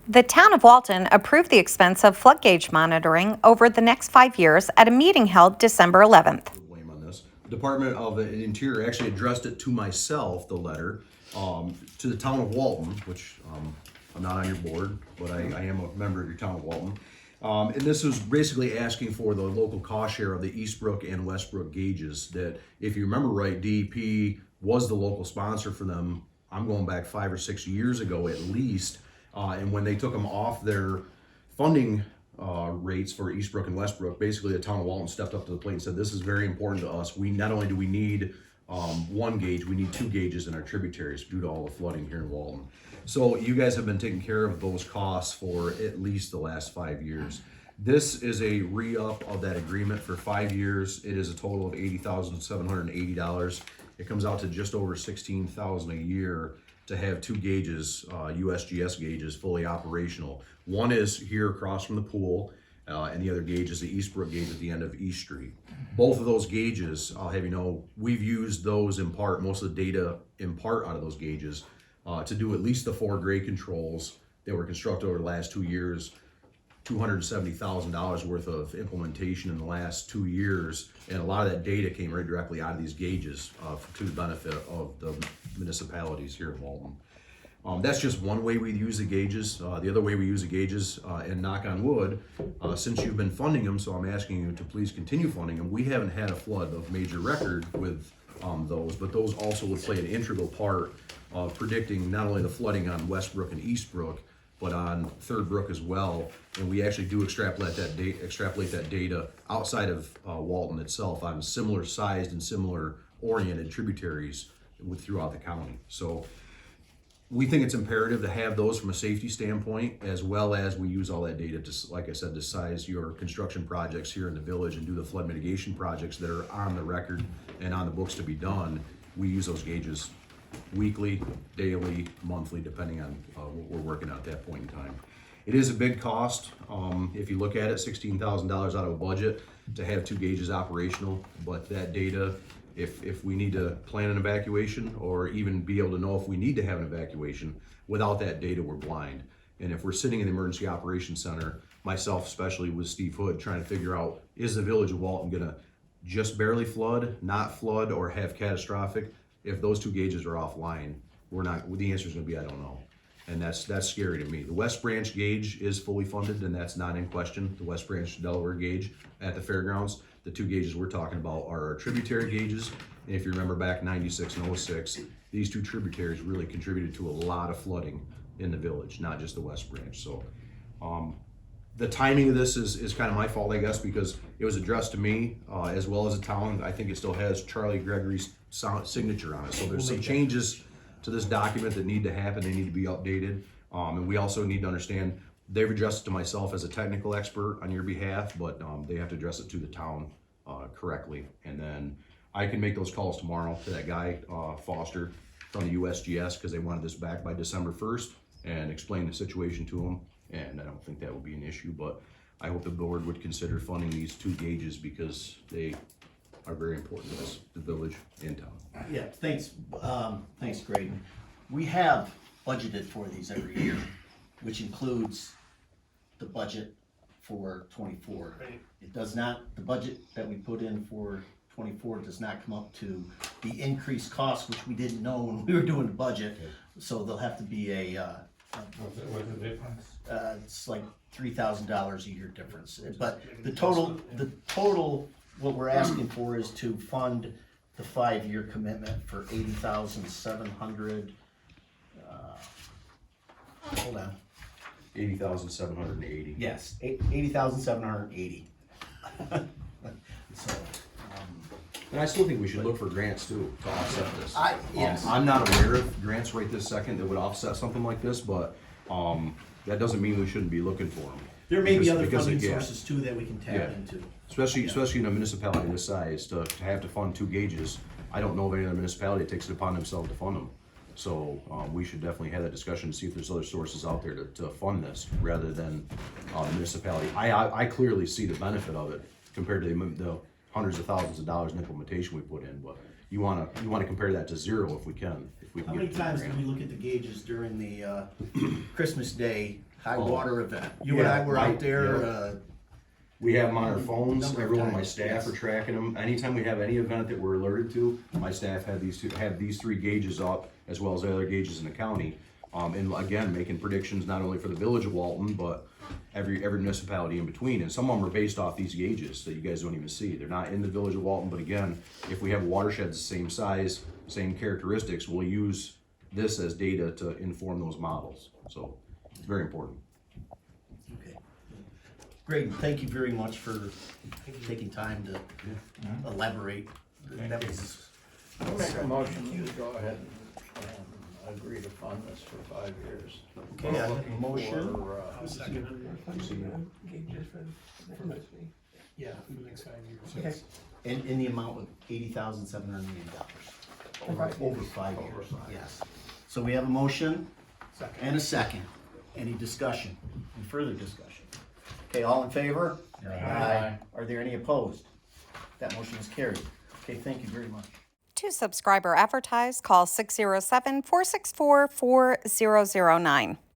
The town of Walton approved the expense of flood gauge monitoring over the next 5 years at a meeting held December 11th. Blame on this. The Department of the Interior actually addressed it to myself, the letter, to the town of Walton, which I'm not on your board, but I am a member of your town of Walton. And this was basically asking for the local cost share of the East Brook and West Brook gauges that, if you remember right, DEP was the local sponsor for them. I'm going back 5 or 6 years ago at least. And when they took them off their funding rates for East Brook and West Brook, basically the town of Walton stepped up to the plate and said, this is very important to us. We not only do we need one gauge, we need 2 gauges in our tributaries due to all the flooding here in Walton. So you guys have been taking care of those costs for at least the last 5 years. This is a re-up of that agreement for 5 years. It is a total of $80,780. It comes out to just over $16,000 a year to have 2 gauges, USGS gauges, fully operational. One is here across from the pool, and the other gauge is the East Brook gauge at the end of East Street. Both of those gauges, I'll have you know, we've used those in part, most of the data in part out of those gauges, to do at least the 4 grade controls that were constructed over the last 2 years. $270,000 worth of implementation in the last 2 years, and a lot of that data came right directly out of these gauges to the benefit of the municipalities here in Walton. That's just one way we use the gauges. The other way we use the gauges, and knock on wood, since you've been funding them, so I'm asking you to please continue funding them. We haven't had a flood of major record with those, but those also would play an integral part of predicting not only the flooding on West Brook and East Brook, but on Third Brook as well. And we actually do extrapolate that data outside of Walton itself on similar sized and similar oriented tributaries throughout the county. So we think it's imperative to have those from a safety standpoint, as well as we use all that data to, like I said, to size your construction projects here in the village and do the flood mitigation projects that are on the record and on the books to be done. We use those gauges weekly, daily, monthly, depending on what we're working on at that point in time. It is a big cost. If you look at it, $16,000 out of a budget to have 2 gauges operational, but that data, if we need to plan an evacuation or even be able to know if we need to have an evacuation, without that data, we're blind. And if we're sitting in the Emergency Operations Center, myself especially with Steve Hood, trying to figure out, is the village of Walton gonna just barely flood, not flood, or have catastrophic? If those 2 gauges are offline, we're not, the answer is gonna be, I don't know. And that's scary to me. The West Branch gauge is fully funded, and that's not in question. The West Branch Delaware gauge at the fairgrounds. The 2 gauges we're talking about are our tributary gauges. And if you remember back 96 and 06, these 2 tributaries really contributed to a lot of flooding in the village, not just the West Branch. So the timing of this is kind of my fault, I guess, because it was addressed to me as well as the town. I think it still has Charlie Gregory's signature on it. So there's some changes to this document that need to happen. They need to be updated. And we also need to understand, they've addressed it to myself as a technical expert on your behalf, but they have to address it to the town correctly. And then I can make those calls tomorrow to that guy, Foster, from the USGS, because they wanted this back by December 1st, and explain the situation to them. And I don't think that would be an issue, but I hope the board would consider funding these 2 gauges because they are very important to us, the village and town. Yeah, thanks, thanks, Graydon. We have budgeted for these every year, which includes the budget for 24. It does not, the budget that we put in for 24 does not come up to the increased cost, which we didn't know when we were doing the budget. So there'll have to be a, What's the difference? it's like $3,000 a year difference. But the total, what we're asking for is to fund the 5-year commitment for $80,700. Hold on. $80,780. Yes, $80,780. So, And I still think we should look for grants too to offset this. yes. I'm not aware of grants right this second that would offset something like this, but that doesn't mean we shouldn't be looking for them. There may be other Because funding yeah. sources too that we can tap Yeah. into. Especially in a municipality this size, to have to fund 2 gauges. I don't know of any other municipality that takes it upon themselves to fund them. So we should definitely have that discussion to see if there's other sources out there to fund this, rather than the municipality. I clearly see the benefit of it compared to the hundreds of thousands of dollars in implementation we put in, but you wanna compare that to 0 if we can. How many times do we look at the gauges during the Christmas Day high water event. You and I were out there, We have them on our phones, Number of every one of my times, staff yes. are tracking them. Anytime we have any event that we're alerted to, my staff have these three gauges up, as well as the other gauges in the county. And again, making predictions not only for the village of Walton, but every municipality in between. And some of them are based off these gauges that you guys don't even see. They're not in the village of Walton, but again, if we have watersheds the same size, same characteristics, we'll use this as data to inform those models. So it's very important. okay. Great, thank you very much for taking time to elaborate. That was, I'll make a motion to go ahead and agree to fund this for 5 years. okay, I have a motion. For, Yeah, for the next 5 years. Okay. In the amount of $80,780. Over 5 years, yes. So we have a motion and a second. Any discussion? Any further discussion? Okay, all in favor? Aye. Are there any opposed? That motion is carried. Okay, thank you very much. To subscribe or advertise, call 607-464-4009.